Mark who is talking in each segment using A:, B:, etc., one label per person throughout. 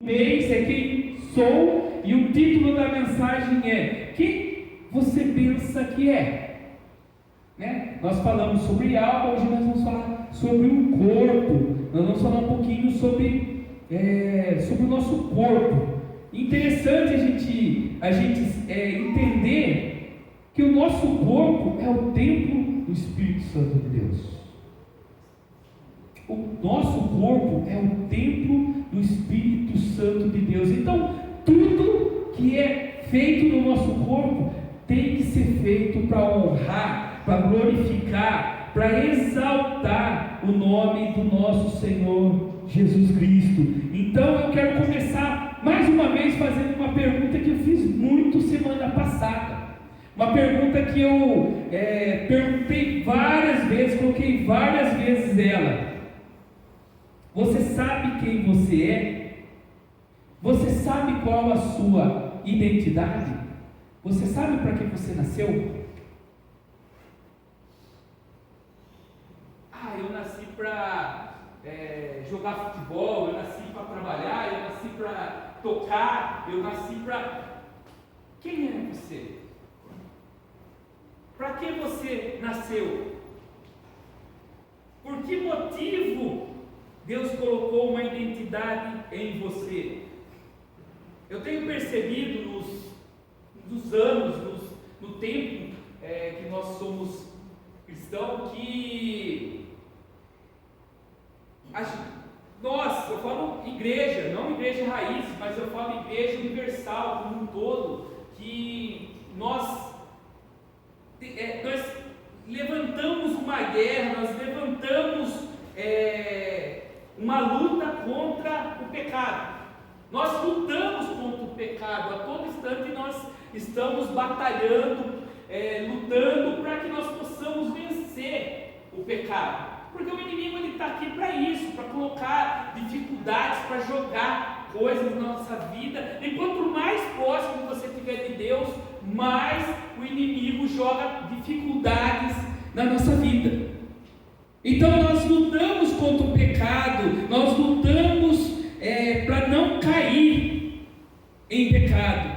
A: vez é quem sou, e o título da mensagem é: quem você pensa que é? Né? Nós falamos sobre alma, hoje nós vamos falar sobre o corpo. Nós vamos falar um pouquinho sobre o nosso corpo. Interessante a gente entender que o nosso corpo é o templo do Espírito Santo de Deus. O nosso corpo é o templo do Espírito Santo de Deus. Então, tudo que é feito no nosso corpo tem que ser feito para honrar, para glorificar, para exaltar o nome do nosso Senhor Jesus Cristo. Então, eu quero começar mais uma vez fazendo uma pergunta que eu fiz muito semana passada. Uma pergunta que eu perguntei várias vezes, coloquei várias vezes ela. Você sabe quem você é? Você sabe qual a sua identidade? Você sabe para que você nasceu? Eu nasci para jogar futebol, eu nasci para trabalhar, eu nasci para tocar, eu nasci para... Quem é você? Para que você nasceu? Por que motivo Deus colocou uma identidade em você? Eu tenho percebido nos anos, no tempo que nós somos cristãos, que nós, eu falo igreja, não igreja raiz, mas eu falo igreja universal como um todo, que nós levantamos uma guerra, nós levantamos uma luta contra o pecado. Nós lutamos contra o pecado, a todo instante nós estamos batalhando, lutando para que nós possamos vencer o pecado. Porque o inimigo está aqui para isso, para colocar dificuldades, para jogar coisas na nossa vida. E quanto mais próximo você estiver de Deus, mais o inimigo joga dificuldades na nossa vida. Então nós lutamos contra o pecado, nós lutamos para não cair em pecado.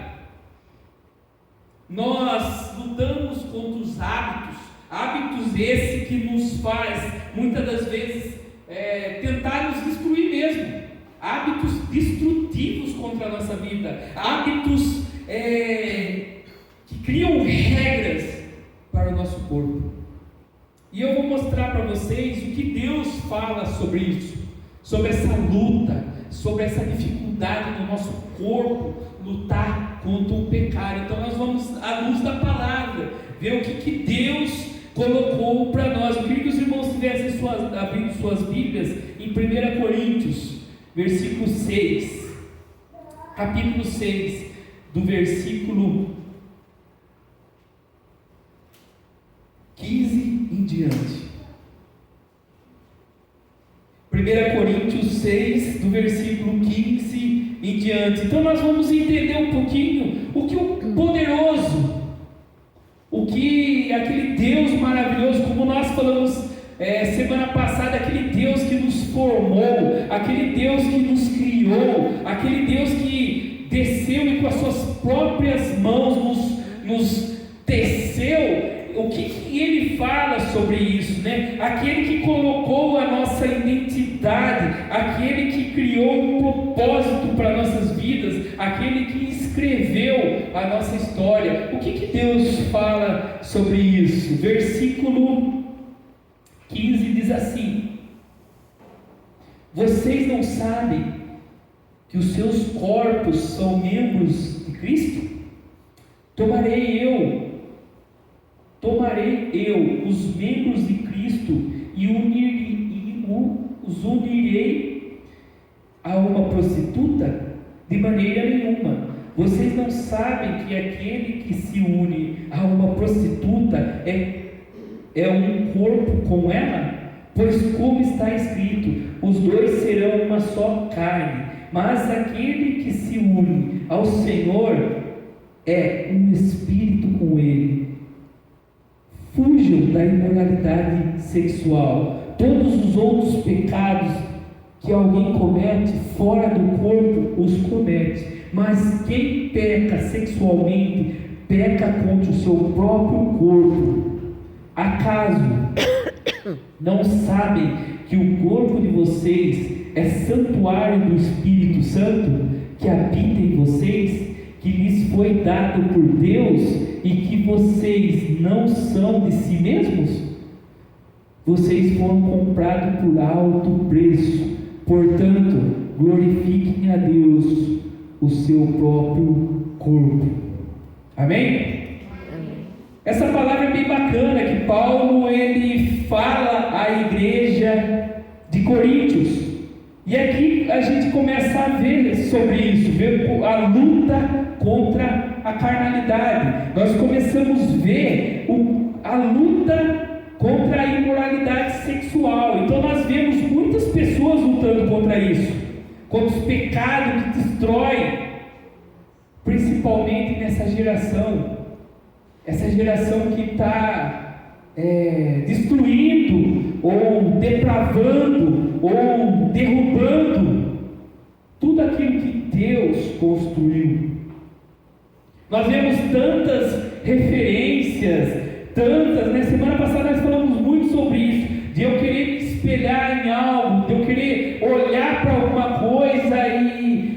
A: Nós lutamos contra os hábitos esses que nos faz, muitas das vezes, tentar nos destruir mesmo, hábitos destrutivos contra a nossa vida, hábitos que criam regras para o nosso corpo. E eu vou mostrar para vocês o que Deus fala sobre isso, sobre essa luta, sobre essa dificuldade do nosso corpo, lutar contra o pecado. Então nós vamos, à luz da palavra, ver o que Deus colocou para nós. Eu queria que os irmãos estivessem abrindo suas Bíblias em 1 Coríntios, versículo 6, capítulo 6, do versículo 15 em diante. 1 Coríntios 6, do versículo 15 em diante. Então nós vamos entender um pouquinho o que o poderoso, o que aquele Deus maravilhoso, como nós falamos semana passada, aquele Deus que nos formou, aquele Deus que nos criou, aquele Deus que desceu e com as suas próprias mãos nos teceu. O que ele fala sobre isso, né? Aquele que colocou a nossa identidade, aquele que criou um propósito para nossas vidas, aquele que escreveu a nossa história. O que Deus fala sobre isso? Versículo 15 diz assim: vocês não sabem que os seus corpos são membros de Cristo? Tomarei eu os membros de Cristo e os unirei a uma prostituta? De maneira nenhuma. Vocês não sabem que aquele que se une a uma prostituta é um corpo com ela? Pois como está escrito, os dois serão uma só carne. Mas aquele que se une ao Senhor é um espírito com Ele. Fujam da imoralidade sexual. Todos os outros pecados que alguém comete fora do corpo, os comete. Mas quem peca sexualmente, peca contra o seu próprio corpo. Acaso não sabem que o corpo de vocês é santuário do Espírito Santo, que habita em vocês, que lhes foi dado por Deus, e que vocês não são de si mesmos? Vocês foram comprados por alto preço. Portanto, glorifiquem a Deus, o seu próprio corpo. Amém? Essa palavra é bem bacana, que Paulo ele fala à igreja de Coríntios. E aqui a gente começa a ver sobre isso, ver a luta contra a carnalidade. Nós começamos a ver a luta contra a imoralidade sexual. Então nós vemos muitas pessoas lutando contra isso, contra os pecados que destrói, principalmente nessa geração. Essa geração que está destruindo, ou depravando, ou derrubando tudo aquilo que Deus construiu. Nós vemos tantas referências, né? Semana passada nós falamos muito sobre isso, de eu querer me espelhar em algo, de eu querer olhar para alguma coisa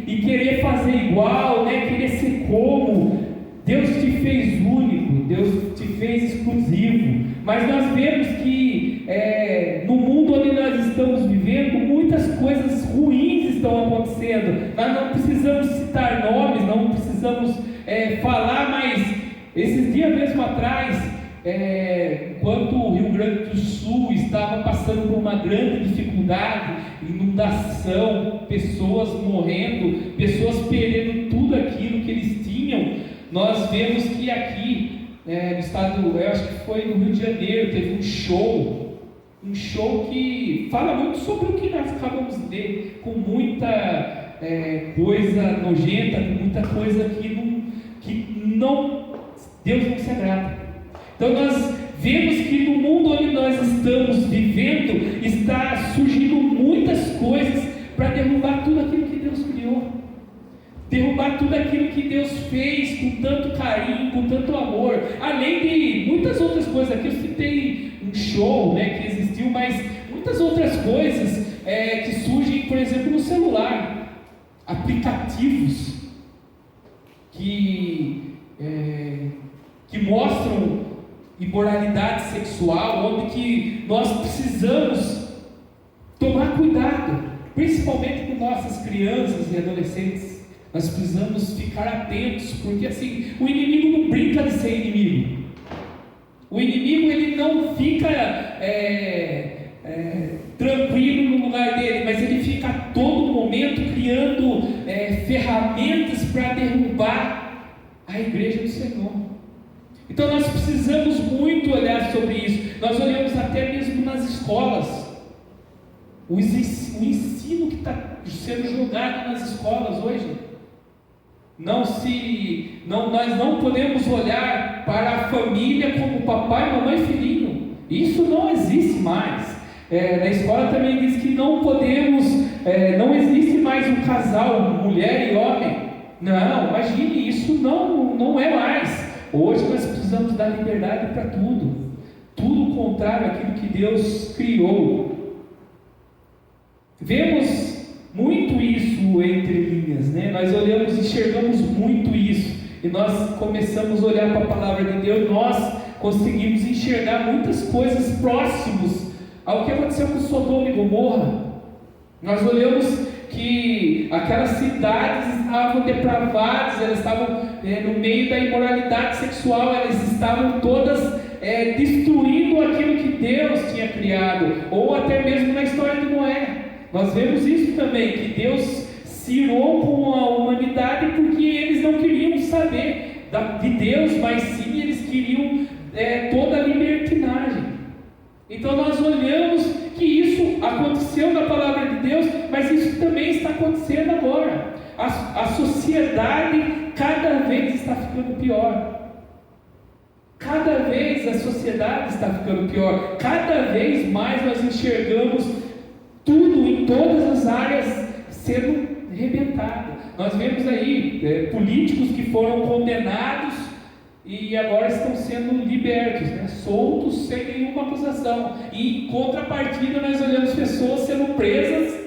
A: e querer fazer igual, né? Querer ser como. Deus te fez único, Deus te fez exclusivo, mas nós vemos que no mundo onde nós estamos vivendo, muitas coisas ruins estão acontecendo. Nós não precisamos citar nomes, não precisamos falar, mas esses dias mesmo atrás, enquanto o Rio Grande do Sul estava passando por uma grande dificuldade, inundação, pessoas morrendo, pessoas perdendo tudo aquilo que eles tinham, nós vemos que aqui no estado, eu acho que foi no Rio de Janeiro, teve um show que fala muito sobre o que nós acabamos de ver, com muita coisa nojenta, com muita coisa que Deus não se agrada. Então nós vemos que no mundo onde nós estamos vivendo, está surgindo muitas coisas para derrubar tudo aquilo que Deus criou, derrubar tudo aquilo que Deus fez com tanto carinho, com tanto amor, além de muitas outras coisas. Aqui eu citei um show, né, que existiu, mas muitas outras coisas que surgem, por exemplo, no celular, aplicativos que mostram imoralidade sexual, onde que nós precisamos tomar cuidado, principalmente com nossas crianças e adolescentes. Nós precisamos ficar atentos, porque assim, o inimigo não brinca de ser inimigo. O inimigo ele não fica tranquilo no lugar dele, mas ele fica a todo momento criando ferramentas para derrubar a igreja do Senhor. Então nós precisamos muito olhar sobre isso. Nós olhamos até mesmo nas escolas, o ensino que está sendo jogado nas escolas hoje. Nós não podemos olhar para a família como papai, mamãe e filhinho. Isso não existe mais. Na escola também diz que não podemos, não existe mais um casal, mulher e homem. Não, imagine, isso não é mais. Hoje nós precisamos dar liberdade para tudo. Tudo contrário àquilo que Deus criou. Vemos muito isso entre linhas, né? Nós olhamos e enxergamos muito isso, e nós começamos a olhar para a palavra de Deus, nós conseguimos enxergar muitas coisas próximas ao que aconteceu com Sodoma e Gomorra. Nós olhamos que aquelas cidades estavam depravadas, elas estavam no meio da imoralidade sexual, elas estavam todas destruindo aquilo que Deus tinha criado, ou até mesmo na história de Noé. Nós vemos isso também, que Deus se irou com a humanidade porque eles não queriam saber de Deus, mas sim eles queriam toda a libertinagem. Então nós olhamos que isso aconteceu na palavra de Deus, mas isso também está acontecendo agora. A sociedade cada vez está ficando pior. Cada vez a sociedade está ficando pior. Cada vez mais nós enxergamos tudo em todas as áreas sendo arrebentadas. Nós vemos aí políticos que foram condenados e agora estão sendo libertos, né? Soltos sem nenhuma acusação. E em contrapartida nós olhamos pessoas sendo presas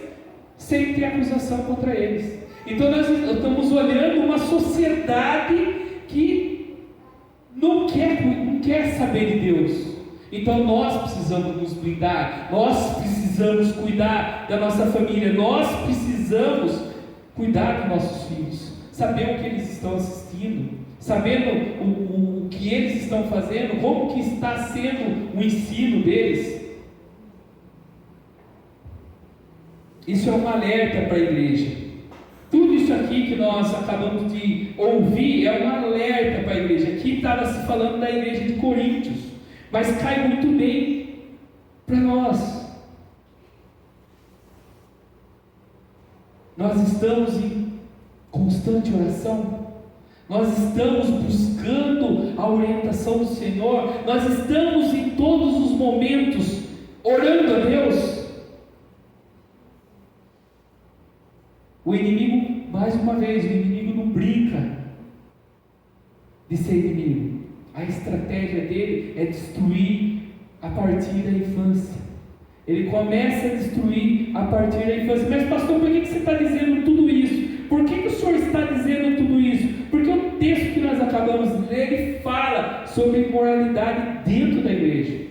A: sem ter acusação contra eles. Então nós estamos olhando uma sociedade que não quer saber de Deus. Então nós precisamos nos blindar, nós precisamos cuidar da nossa família, nós precisamos cuidar dos nossos filhos, saber o que eles estão assistindo, sabendo o que eles estão fazendo, como que está sendo o ensino deles. Isso é um alerta para a igreja. Tudo isso aqui que nós acabamos de ouvir é um alerta para a igreja. Aqui estava se falando da igreja de Coríntios, mas cai muito bem para nós. Nós estamos em constante oração, nós estamos buscando a orientação do Senhor, nós estamos em todos os momentos orando a Deus. O inimigo, mais uma vez, o inimigo não brinca de ser inimigo. A estratégia dele é destruir a partir da infância. Ele começa a destruir a partir da infância. Mas pastor, por que você está dizendo tudo isso? Por que o senhor está dizendo tudo isso? Porque o texto que nós acabamos de ler, ele fala sobre imoralidade dentro da igreja.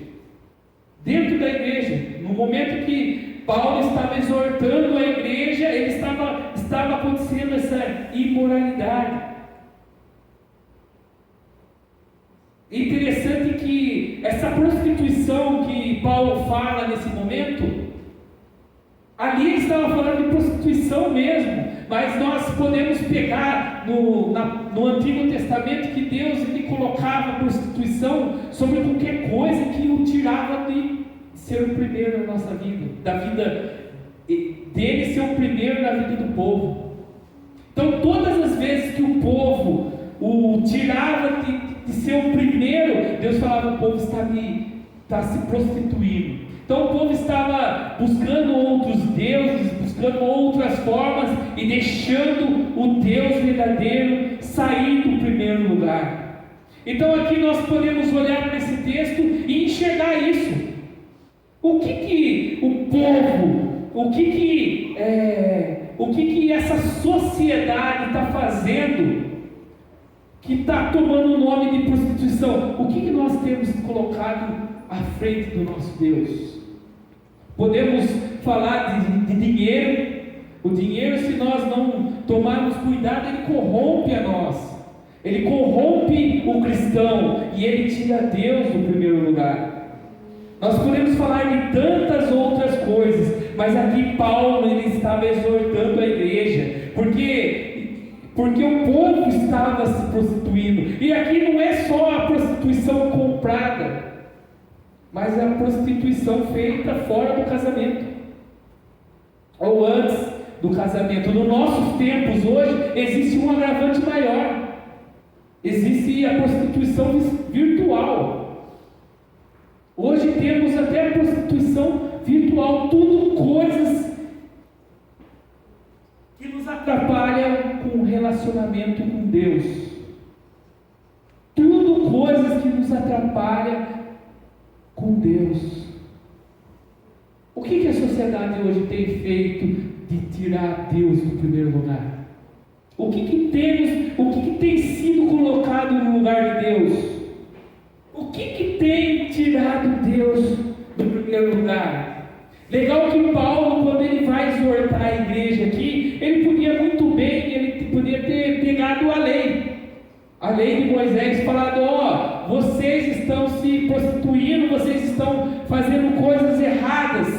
A: Dentro da igreja. No momento que Paulo estava exortando a igreja, ele estava acontecendo essa imoralidade. Interessante que essa prostituição que Paulo fala nesse momento, ali ele estava falando de prostituição mesmo, mas nós podemos pegar no Antigo Testamento que Deus ele colocava a prostituição sobre qualquer coisa que o tirava de ser o primeiro na nossa vida, da vida dele ser o primeiro na vida do povo. Então todas as vezes que o povo o tirava de ser o primeiro, Deus falava: o povo está se prostituindo. Então o povo estava buscando outros deuses, buscando outras formas e deixando o Deus verdadeiro sair do primeiro lugar. Então aqui nós podemos olhar para esse texto e enxergar isso. O que o povo, o que essa sociedade está fazendo, que está tomando o nome de prostituição? O que nós temos colocado à frente do nosso Deus? Podemos falar de dinheiro. O dinheiro, se nós não tomarmos cuidado, ele corrompe a nós. Ele corrompe o cristão e ele tira Deus do primeiro lugar. Nós podemos falar de tantas outras coisas, mas aqui Paulo ele estava exortando a igreja, porque o povo estava se prostituindo. E aqui não é só a prostituição comprada, mas é a prostituição feita fora do casamento, ou antes do casamento. Nos nossos tempos hoje existe um agravante maior. Existe a prostituição virtual. Hoje temos até a prostituição virtual, tudo coisas que nos atrapalham com o relacionamento com Deus. Tudo coisas que nos atrapalham com Deus. O que a sociedade hoje tem feito de tirar Deus do primeiro lugar? O que tem sido colocado no lugar de Deus? O que tem tirado Deus do primeiro lugar? Legal que Paulo, quando ele vai exortar a igreja aqui, ele podia muito bem, ele podia ter pegado a lei de Moisés, falado: vocês estão se prostituindo, vocês estão fazendo coisas erradas,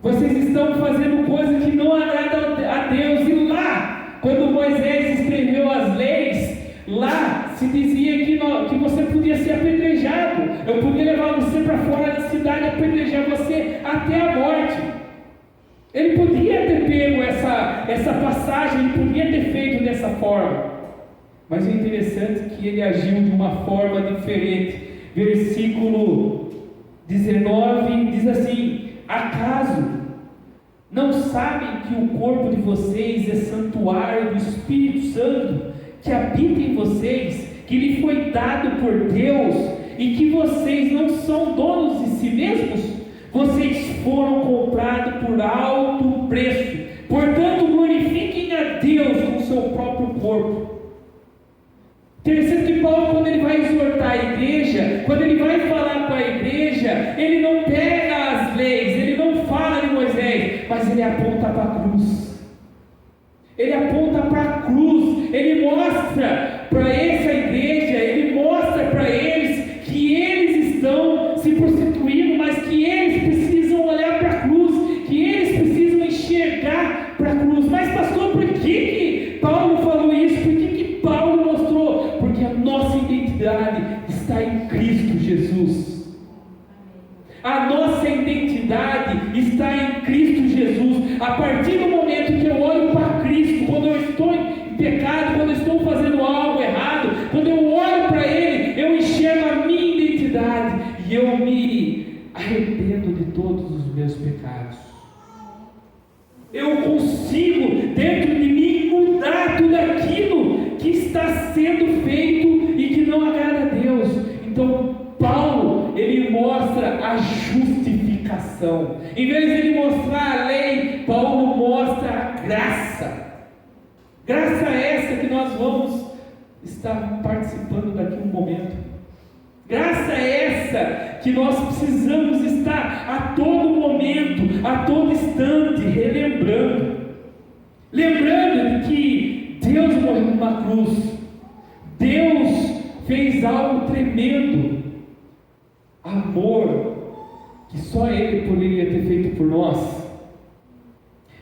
A: vocês estão fazendo coisas que não agradam a Deus. E lá, quando Moisés escreveu as leis, lá se dizia que você podia ser apedrejado. Eu podia levar você para fora da cidade e apedrejar você até a morte. Ele podia ter pego essa passagem, ele podia ter feito dessa forma. Mas o interessante é que ele agiu de uma forma diferente. Versículo 19 diz assim: acaso Não sabem que o corpo de vocês é santuário do Espírito Santo, que habita em vocês, que lhe foi dado por Deus, e que vocês não são donos de si mesmos? Vocês foram comprados por alto preço. Portanto, glorifiquem a Deus com o seu próprio corpo. Interessante que Paulo, quando ele vai exortar a igreja, quando ele vai falar com a igreja, ele não pega as leis, ele não fala de Moisés, mas ele aponta para a cruz. Ele aponta para a cruz, ele mostra para essa igreja, ele mostra para eles que eles estão se prostituindo, mas que eles precisam olhar para a cruz, que eles precisam enxergar para a cruz. Mas pastor, por que Paulo falou isso? Por que Paulo mostrou? Porque a nossa identidade está em Cristo Jesus. A nossa identidade está em Cristo Jesus. A partir do momento que eu olho para Cristo, quando eu estou em pecado, quando eu estou fazendo algo errado, quando eu olho para Ele, eu enxergo a minha identidade e eu me arrependo de todos os meus pecados. Eu consigo dentro de mim mudar tudo aquilo que está sendo feito e que não agrada a Deus. Então Paulo, ele mostra a justificação. Em vez de ele mostrar a lei, Paulo mostra a graça. Graça essa que nós vamos estar participando daqui a um momento. Graça essa que nós precisamos estar a todo momento, a todo instante, relembrando. Lembrando de que Deus morreu numa cruz. Deus fez algo tremendo. Amor que só Ele poderia ter feito por nós.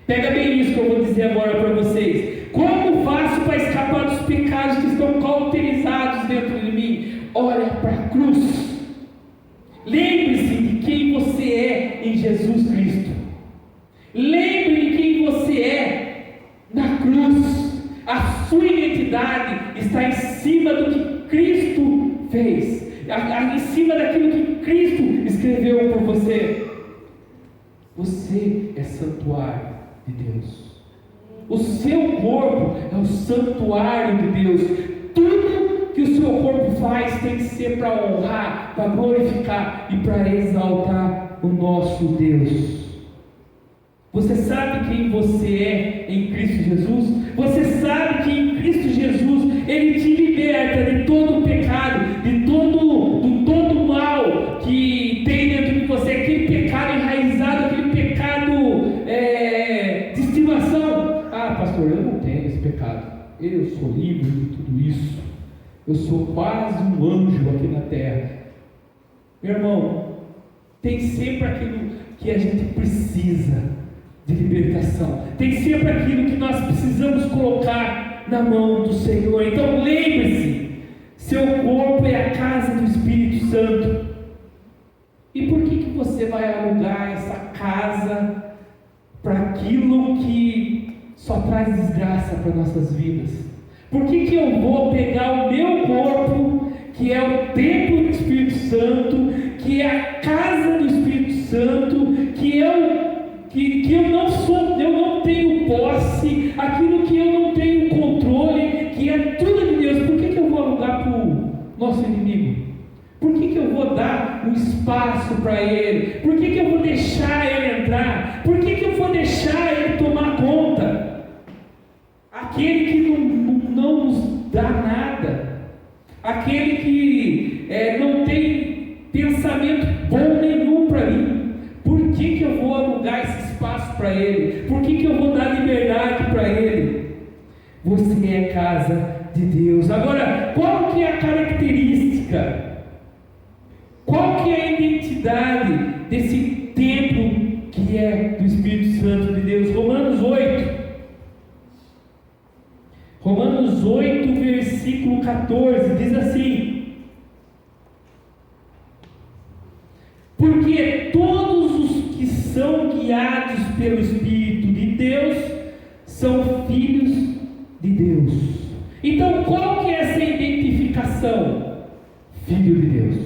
A: Pega bem isso que eu vou dizer agora para vocês. Como faço para escapar dos pecados que estão cauterizados dentro de mim? Olha para a cruz. Lembre-se de quem você é em Jesus Cristo. Lembre de quem você é na cruz. A sua identidade está em cima do que Cristo fez, em cima daquilo que Cristo escreveu por você. Você é santuário de Deus. O seu corpo é o santuário de Deus. Tudo que o seu corpo faz tem que ser para honrar, para glorificar e para exaltar o nosso Deus. Você sabe quem você é em Cristo Jesus? Você sabe que em Cristo Jesus Ele te liberta de todo o pecado, de todo o mal que tem dentro de você, aquele pecado enraizado, aquele pecado de estimação. Ah, pastor, eu não tenho esse pecado. Eu sou livre de tudo isso. Eu sou quase um anjo aqui na terra. Meu irmão, tem sempre aquilo que a gente precisa de libertação. Tem sempre aquilo que nós precisamos colocar na mão do Senhor. Então lembre-se, seu corpo é a casa do Espírito Santo. E por que você vai alugar essa casa para aquilo que só traz desgraça para nossas vidas? Por que eu vou pegar o meu corpo, que é o templo do Espírito Santo, que é a casa do Espírito Santo, que eu não sou, eu não tenho posse, aquilo que eu não tenho controle, que é tudo de Deus? Por que eu vou alugar para o nosso inimigo? Por que eu vou dar um espaço para ele? Por que eu vou deixar ele entrar? Por que eu vou deixar ele tomar conta? Aquele que não nos dá nada, aquele que não tem pensamento bom nenhum para mim. Por que eu vou alugar esse espaço para ele? Por que eu vou dar liberdade para ele? Você é casa de Deus. Agora, qual que é a característica? Qual que é a identidade desse templo que é do Espírito Santo de Deus? Romanos 8, versículo 14, diz assim: porque todos os que são guiados pelo Espírito de Deus são filhos de Deus. Então, qual que é essa identificação? Filho de Deus.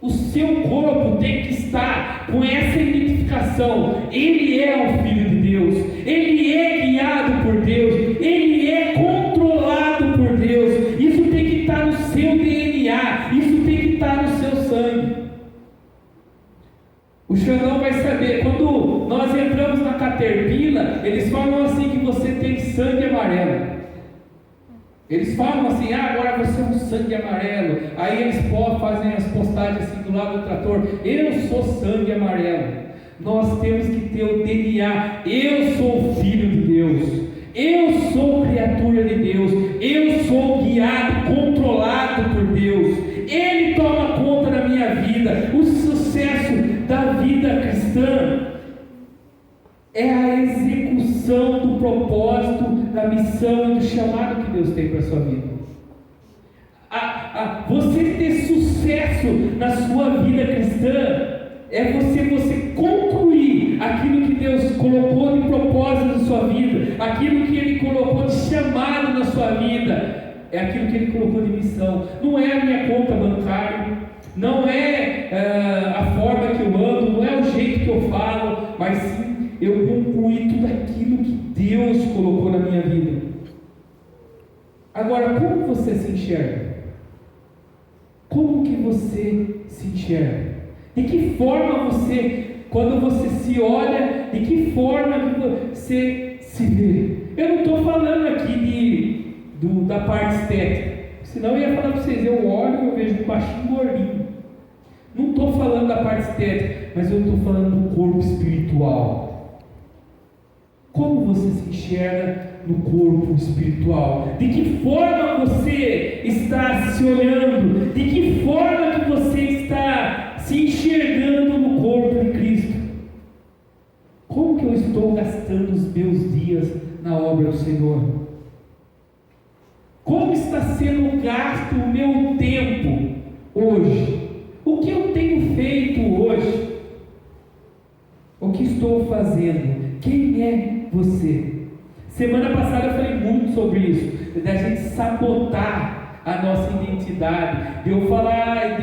A: O seu corpo tem que estar com essa identificação declaração: Ele é o Filho de Deus, Ele é guiado por Deus, Ele é controlado por Deus. Isso tem que estar no seu DNA, isso tem que estar no seu sangue. O Xandão vai saber, quando nós entramos na Caterpillar, eles falam assim que você tem sangue amarelo. Eles falam assim: agora você é um sangue amarelo. Aí eles fazem as postagens assim do lado do trator: eu sou sangue amarelo. Nós temos que ter o DNA: eu sou filho de Deus, eu sou criatura de Deus, eu sou guiado, controlado por Deus. Ele toma conta da minha vida. O sucesso da vida cristã é a execução do propósito, da missão e do chamado que Deus tem para a sua vida. Você ter sucesso na sua vida cristã é você concluir aquilo que Deus colocou de propósito na sua vida, aquilo que Ele colocou de chamado na sua vida, é aquilo que Ele colocou de missão. Não é a minha conta bancária, não é a forma que eu ando, não é o jeito que eu falo, mas sim eu concluí tudo aquilo que Deus colocou na minha vida. Agora, como você se enxerga? Como que você se enxerga? De que forma você, quando você se olha, de que forma você se vê? Eu não estou falando aqui da parte estética, senão eu ia falar para vocês: eu olho e eu vejo um baixinho gordinho. Não estou falando da parte estética, mas eu estou falando do corpo espiritual. Como você se enxerga no corpo espiritual? De que forma você está se olhando? De que forma que você está se enxergando no corpo de Cristo? Como que eu estou gastando os meus dias na obra do Senhor? Como está sendo gasto o meu tempo hoje? O que eu tenho feito hoje? O que estou fazendo? Quem é você? Semana passada eu falei muito sobre isso, da gente sabotar a nossa identidade, de eu falar: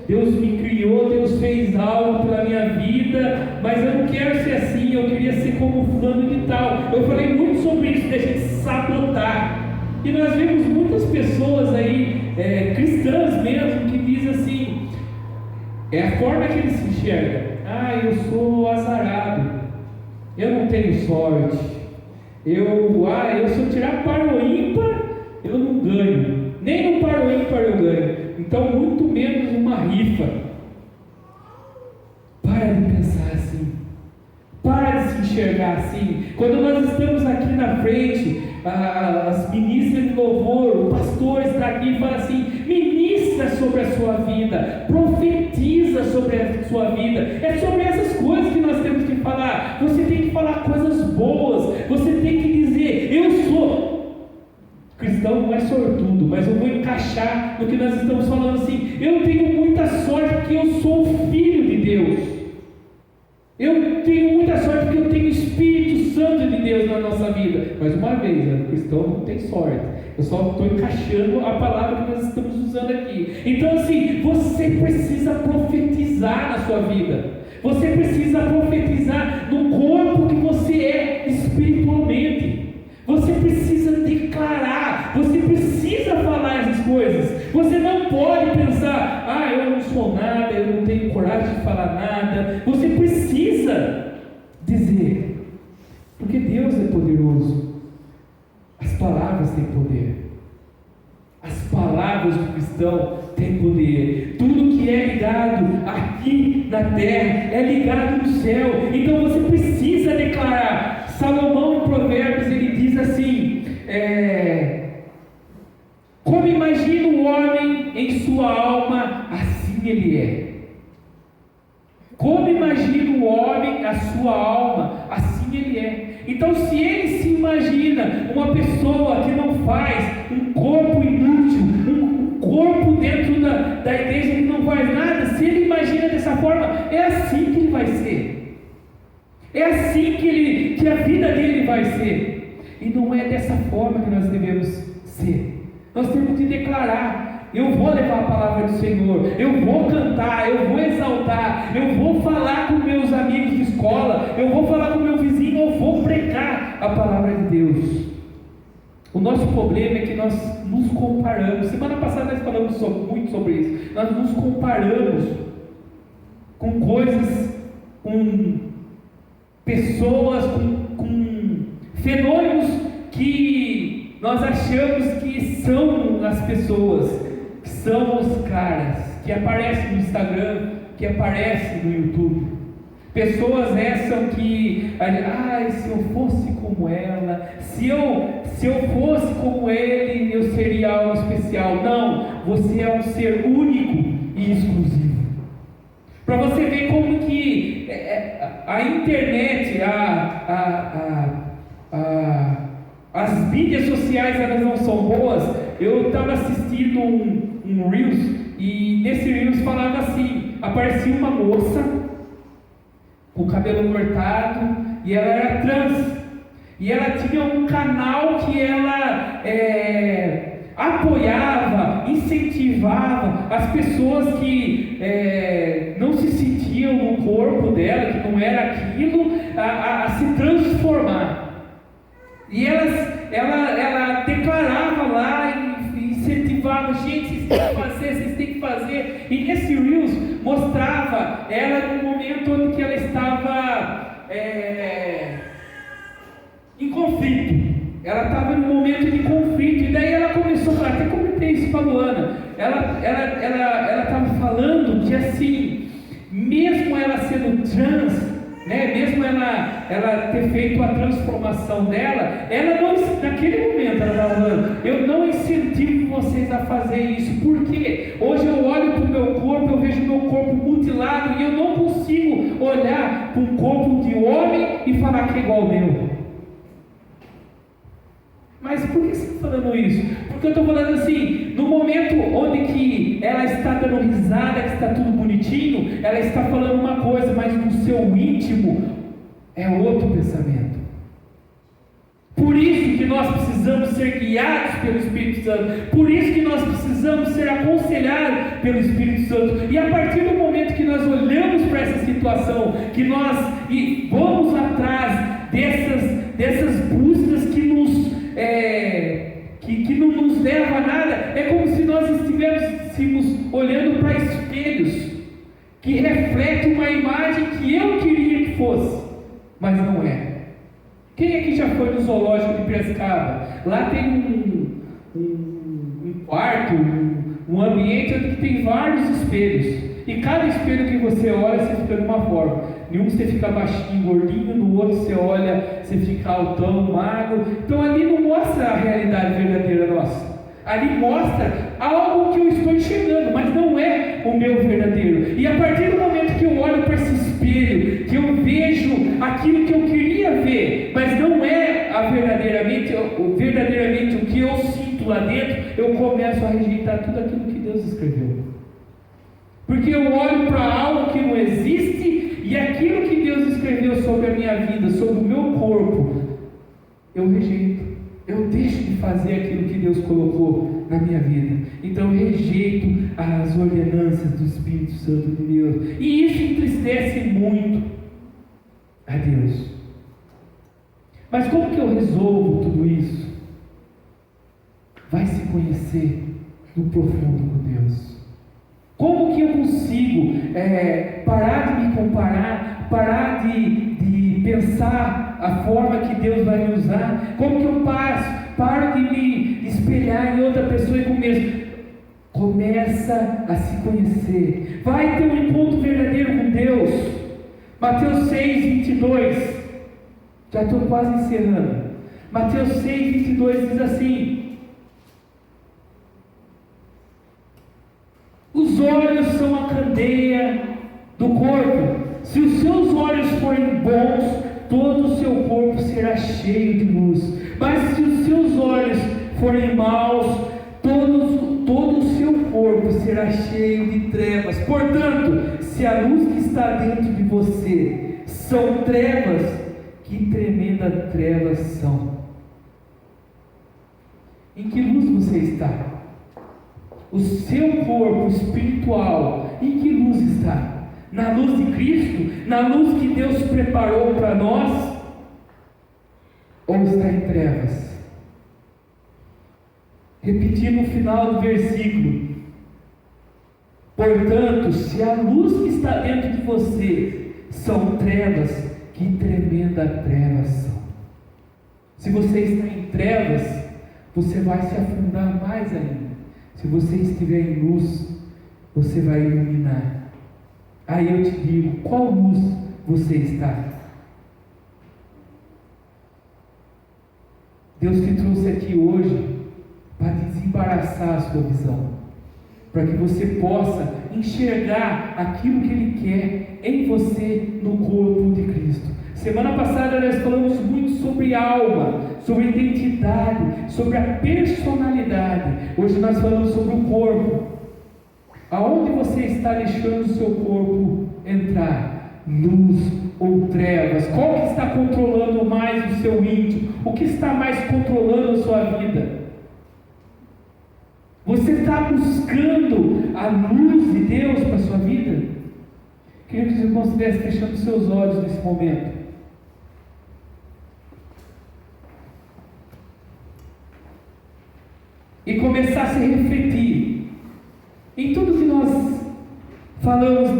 A: Deus me criou, Deus fez algo pela minha vida, mas eu não quero ser assim, eu queria ser como fulano de tal. Eu falei muito sobre isso, da gente sabotar. E nós vemos muitas pessoas aí, cristãs mesmo, que dizem assim, é a forma que eles se enxergam: eu sou azarado, eu não tenho sorte, se eu tirar par ou ímpar, eu não ganho, nem no par ou ímpar eu ganho, então muito menos uma rifa. Para de pensar assim, para de se enxergar assim. Quando nós estamos aqui na frente, as ministras de louvor, o pastor está aqui e fala assim: ministra sobre a sua vida, profetiza sobre a sua vida. É sobre essas coisas que nós temos que falar. Você tem que falar coisas boas, você tem que dizer: eu sou cristão, não é sortudo, mas eu vou encaixar no que nós estamos falando assim: eu tenho muita sorte porque eu sou filho de Deus. Eu tenho muita sorte porque eu tenho o Espírito Santo de Deus na nossa vida. Mais uma vez, o cristão não tem sorte. Eu só estou encaixando a palavra que nós estamos usando aqui. Então assim, você precisa profetizar na sua vida. Você precisa profetizar no corpo que você é espiritualmente. Você precisa declarar, você precisa falar essas coisas. Você não pode pensar: eu não sou nada, eu não tenho coragem de falar nada. Você precisa dizer, porque Deus é poderoso. As palavras têm poder. As palavras do cristão têm poder. Tudo que é ligado aqui na terra é ligado no céu. Então você precisa declarar. Salomão, em Provérbios, ele diz assim: como imagina o homem em sua alma, assim ele é. Como imagina o homem a sua alma, assim ele é. Então, se ele se imagina uma pessoa que não faz, um corpo inútil, um corpo dentro da igreja que não faz nada, se ele imagina dessa forma, é assim que ele vai ser. É assim que a vida dele vai ser. E não é dessa forma que nós devemos ser. Nós temos que declarar. eu vou levar a palavra do Senhor, eu vou cantar, eu vou exaltar, eu vou falar com meus amigos de escola, eu vou falar com meu vizinho, eu vou pregar a palavra de Deus. O nosso problema é que nós nos comparamos. Semana passada nós falamos muito sobre isso. Nós nos comparamos com coisas, com pessoas, com fenômenos que nós achamos que são as pessoas, que são os caras, que aparecem no Instagram, que aparecem no YouTube. Pessoas essas que, se eu fosse como ela, se eu fosse como ele, eu seria algo especial. Não, você é um ser único e exclusivo. Para você ver como que a internet, as mídias sociais, elas não são boas. Eu estava assistindo um Reels, e nesse Reels falava assim, aparecia uma moça com o cabelo cortado, e ela era trans, e ela tinha um canal que ela apoiava, incentivava as pessoas que não se sentiam no corpo dela, que não era aquilo, a se transformar. E ela declarava lá e incentivava, gente, vocês têm que fazer. E nesse Reels mostrava ela no momento onde que ela estava em conflito. Ela estava em um momento de conflito, e daí ela começou a falar, até comentei isso com a Luana, ela estava falando que assim, mesmo ela sendo trans, mesmo ela ter feito a transformação dela, ela não, naquele momento ela estava falando, eu não incentivo vocês a fazer isso, porque hoje eu olho para o meu corpo, eu vejo meu corpo mutilado, e eu não consigo olhar para um corpo de homem e falar que é igual ao meu. Mas por que você está falando isso? Porque eu estou falando assim, no momento onde que ela está dando risada, que está tudo bonitinho, ela está falando uma coisa, mas no seu íntimo é outro pensamento. Por isso que nós precisamos ser guiados pelo Espírito Santo, por isso que nós precisamos ser aconselhados pelo Espírito Santo, e a partir do momento que nós olhamos para essa situação, que nós vamos atrás dessas buscas que não nos leva a nada, é como se nós estivéssemos olhando para espelhos que refletem uma imagem que eu queria que fosse, mas não é. Quem aqui já foi no zoológico de Piracicaba? Lá tem um quarto, um ambiente onde tem vários espelhos, e cada espelho que você olha, você fica de uma forma. Em um você fica baixinho, gordinho, no outro você olha, você fica altão, magro. Então ali não mostra a realidade verdadeira nossa. Ali mostra algo que eu estou enxergando, mas não é o meu verdadeiro. E a partir do momento que eu olho para esse espelho, que eu vejo aquilo que eu queria ver, mas não é verdadeiramente o que eu sinto lá dentro, eu começo a rejeitar tudo aquilo que Deus escreveu. Porque eu olho para algo que não existe, e aquilo que Deus escreveu sobre a minha vida, sobre o meu corpo, eu rejeito. Eu deixo de fazer aquilo que Deus colocou na minha vida. Então eu rejeito as ordenanças do Espírito Santo de Deus. E isso entristece muito a Deus. Mas como que eu resolvo tudo isso? Vai se conhecer no profundo com Deus. Como que eu consigo parar de me comparar, parar de pensar a forma que Deus vai me usar? Como que eu paro de me espelhar em outra pessoa e começa a se conhecer. Vai ter um encontro verdadeiro com Deus. Mateus 6, 22. Já estou quase encerrando. Mateus 6, 22 diz assim: os olhos são a candeia do corpo. Se os seus olhos forem bons, todo o seu corpo será cheio de luz. Mas se os seus olhos forem maus, todo o seu corpo será cheio de trevas. Portanto, se a luz que está dentro de você são trevas, que tremendas trevas são. Em que luz você está? o seu corpo espiritual, em que luz está? Na luz de Cristo? Na luz que Deus preparou para nós? Ou está em trevas? Repetindo o final do versículo: portanto, se a luz que está dentro de você são trevas, que tremenda trevas são. Se você está em trevas, você vai se afundar mais ainda. Se você estiver em luz, você vai iluminar. Aí eu te digo, qual luz você está? Deus te trouxe aqui hoje para desembaraçar a sua visão, para que você possa enxergar aquilo que Ele quer em você no corpo de Cristo. Semana passada nós falamos muito sobre alma, sobre identidade, sobre a personalidade. Hoje nós falamos sobre o corpo. Aonde você está deixando o seu corpo entrar? Luz ou trevas? Qual que está controlando mais o seu íntimo? O que está mais controlando a sua vida? Você está buscando a luz de Deus para a sua vida? Queria que os irmãos estivessem fechando seus olhos nesse momento. E começasse a refletir em tudo que nós falamos